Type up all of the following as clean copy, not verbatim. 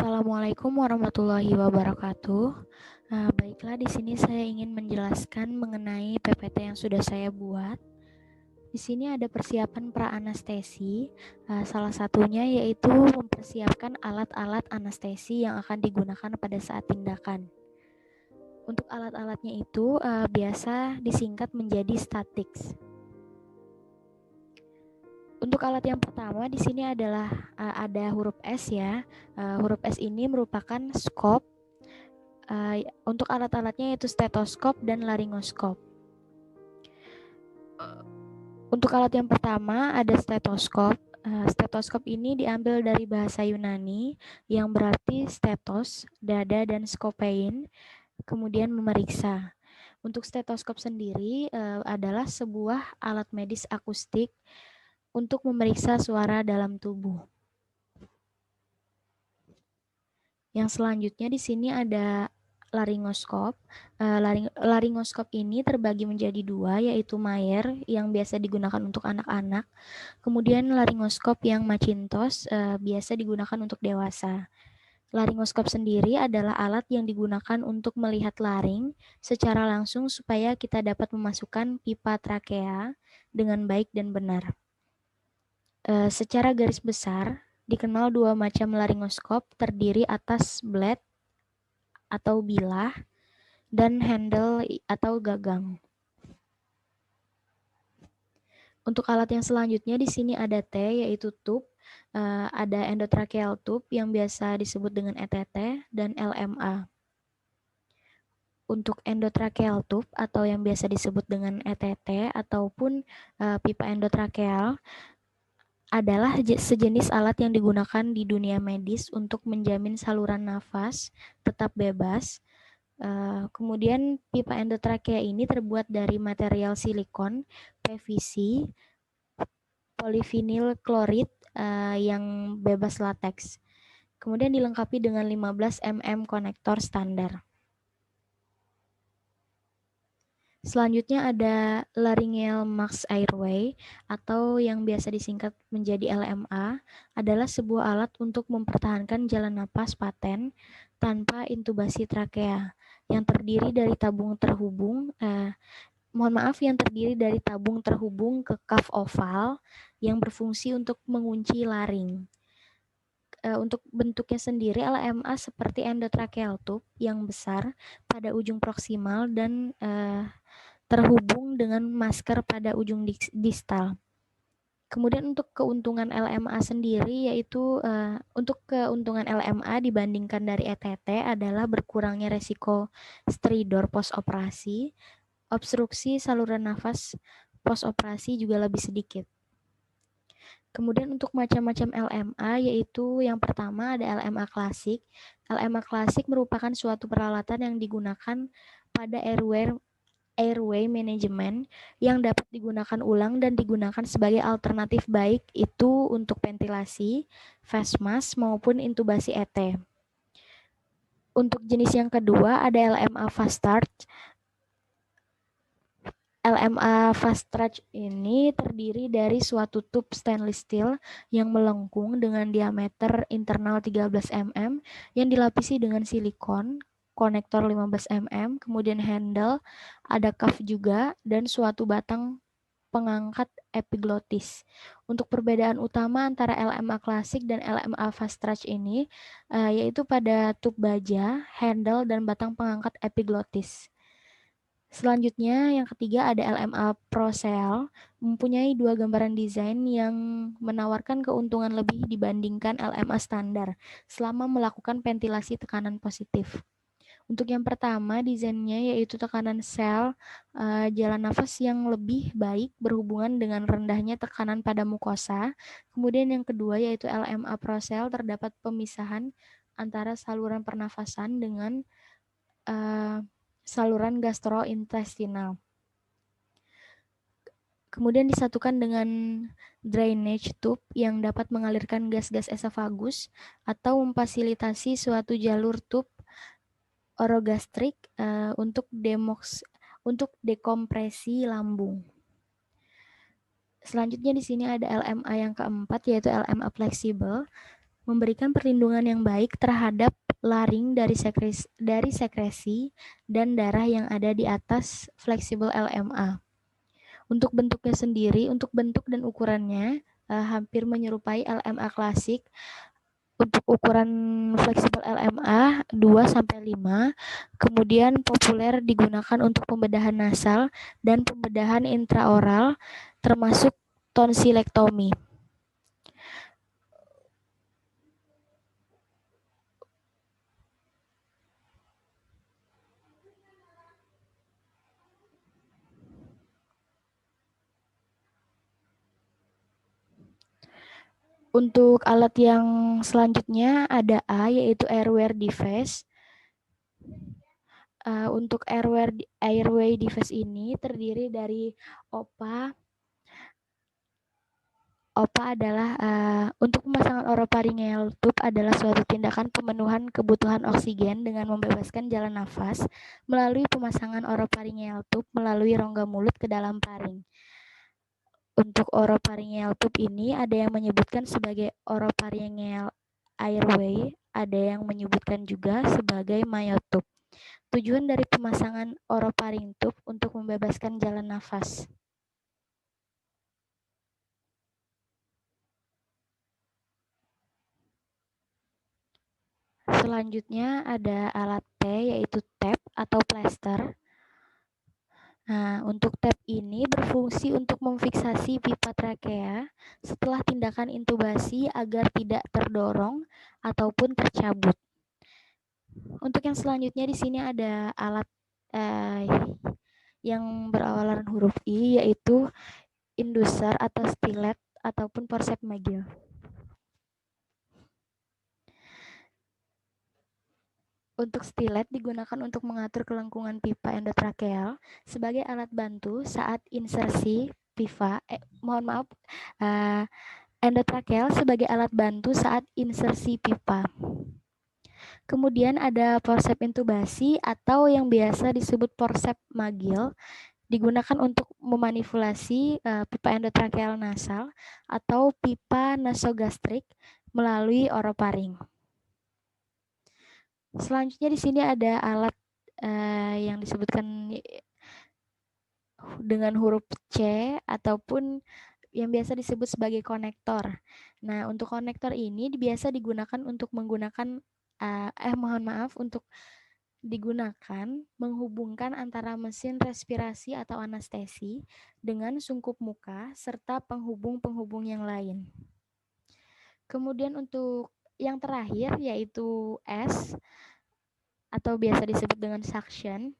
Assalamualaikum warahmatullahi wabarakatuh. Baiklah, di sini saya ingin menjelaskan mengenai PPT yang sudah saya buat. Di sini ada persiapan pra-anestesi. Salah satunya yaitu mempersiapkan alat-alat anestesi yang akan digunakan pada saat tindakan. Untuk alat-alatnya itu biasa disingkat menjadi statics. Untuk alat yang pertama di sini adalah ada huruf S ya. Huruf S ini merupakan scope. Untuk alat-alatnya yaitu stetoskop dan laryngoskop. Untuk alat yang pertama ada stetoskop. Stetoskop ini diambil dari bahasa Yunani yang berarti stetos, dada, dan skopein, kemudian memeriksa. Untuk stetoskop sendiri adalah sebuah alat medis akustik untuk memeriksa suara dalam tubuh. Yang selanjutnya di sini ada laryngoskop. Laryngoskop ini terbagi menjadi dua, yaitu Mayer yang biasa digunakan untuk anak-anak, kemudian laryngoskop yang Macintosh biasa digunakan untuk dewasa. Laryngoskop sendiri adalah alat yang digunakan untuk melihat laring secara langsung supaya kita dapat memasukkan pipa trakea dengan baik dan benar. Secara garis besar, dikenal dua macam laryngoskop terdiri atas blade atau bilah dan handle atau gagang. Untuk alat yang selanjutnya di sini ada T yaitu tube, ada endotracheal tube yang biasa disebut dengan ETT dan LMA. Untuk endotracheal tube atau yang biasa disebut dengan ETT ataupun pipa endotracheal adalah sejenis alat yang digunakan di dunia medis untuk menjamin saluran nafas tetap bebas. Kemudian pipa endotrakea ini terbuat dari material silikon, PVC, polivinil klorid yang bebas lateks. Kemudian dilengkapi dengan 15 mm konektor standar. Selanjutnya ada laryngeal mask airway atau yang biasa disingkat menjadi LMA, adalah sebuah alat untuk mempertahankan jalan napas paten tanpa intubasi trakea yang terdiri dari tabung terhubung ke cuff oval yang berfungsi untuk mengunci laring. Untuk bentuknya sendiri LMA seperti endotracheal tube yang besar pada ujung proksimal dan terhubung dengan masker pada ujung distal. Kemudian untuk keuntungan LMA sendiri yaitu untuk keuntungan LMA dibandingkan dari ETT adalah berkurangnya resiko stridor post-operasi, obstruksi saluran nafas post-operasi juga lebih sedikit. Kemudian untuk macam-macam LMA yaitu yang pertama ada LMA klasik. LMA klasik merupakan suatu peralatan yang digunakan pada airway management yang dapat digunakan ulang dan digunakan sebagai alternatif baik itu untuk ventilasi, face mask maupun intubasi ET. Untuk jenis yang kedua ada LMA fast start. LMA fast start ini terdiri dari suatu tube stainless steel yang melengkung dengan diameter internal 13 mm yang dilapisi dengan silikon, konektor 15 mm, kemudian handle, ada cuff juga, dan suatu batang pengangkat epiglotis. Untuk perbedaan utama antara LMA klasik dan LMA fast stretch ini yaitu pada tube baja, handle, dan batang pengangkat epiglotis. Selanjutnya yang ketiga ada LMA ProCell, mempunyai dua gambaran desain yang menawarkan keuntungan lebih dibandingkan LMA standar selama melakukan ventilasi tekanan positif. Untuk yang pertama desainnya yaitu tekanan sel jalan nafas yang lebih baik berhubungan dengan rendahnya tekanan pada mukosa. Kemudian yang kedua yaitu LMA ProCell, terdapat pemisahan antara saluran pernafasan dengan saluran gastrointestinal. Kemudian disatukan dengan drainage tube yang dapat mengalirkan gas-gas esofagus atau memfasilitasi suatu jalur tube orogastrik untuk dekompresi lambung. Selanjutnya di sini ada LMA yang keempat yaitu LMA fleksibel. memberikan perlindungan yang baik terhadap laring dari sekresi dan darah yang ada di atas fleksibel LMA. Untuk bentuknya sendiri, untuk bentuk dan ukurannya hampir menyerupai LMA klasik. Untuk ukuran fleksibel LMA 2-5, kemudian populer digunakan untuk pembedahan nasal dan pembedahan intraoral termasuk tonsilektomi. Untuk alat yang selanjutnya ada A, yaitu airway device. Untuk airway device ini terdiri dari OPA. OPA adalah untuk pemasangan orofaringeal tube adalah suatu tindakan pemenuhan kebutuhan oksigen dengan membebaskan jalan nafas melalui pemasangan orofaringeal tube melalui rongga mulut ke dalam paring. Untuk orofaringeal tube ini ada yang menyebutkan sebagai oropharyngeal airway, ada yang menyebutkan juga sebagai myotube. Tujuan dari pemasangan orofaring tube untuk membebaskan jalan nafas. Selanjutnya ada alat T, yaitu tape atau plaster. Nah, untuk tape ini berfungsi untuk memfiksasi pipa trakea setelah tindakan intubasi agar tidak terdorong ataupun tercabut. Untuk yang selanjutnya di sini ada alat yang berawalan huruf I, yaitu inducer atau stilet ataupun forceps Magill. Untuk stilet digunakan untuk mengatur kelengkungan pipa endotrakeal sebagai alat bantu saat insersi pipa. Endotrakeal sebagai alat bantu saat insersi pipa. Kemudian ada forceps intubasi atau yang biasa disebut forceps Magill, digunakan untuk memanipulasi pipa endotrakeal nasal atau pipa nasogastrik melalui orofaring. Selanjutnya di sini ada alat yang disebutkan dengan huruf C ataupun yang biasa disebut sebagai konektor. Nah, untuk konektor ini biasa digunakan untuk untuk digunakan menghubungkan antara mesin respirasi atau anestesi dengan sungkup muka serta penghubung-penghubung yang lain. Kemudian untuk yang terakhir yaitu S atau biasa disebut dengan suction.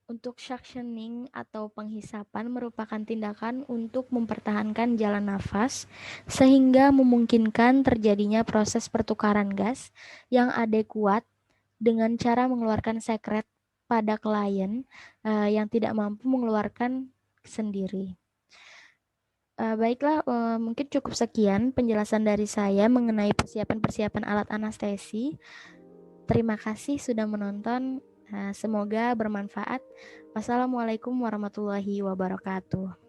Untuk suctioning atau penghisapan merupakan tindakan untuk mempertahankan jalan nafas sehingga memungkinkan terjadinya proses pertukaran gas yang adekuat dengan cara mengeluarkan sekret pada klien yang tidak mampu mengeluarkan sendiri. Baiklah, mungkin cukup sekian penjelasan dari saya mengenai persiapan-persiapan alat anestesi. Terima kasih sudah menonton. Semoga bermanfaat. Wassalamualaikum warahmatullahi wabarakatuh.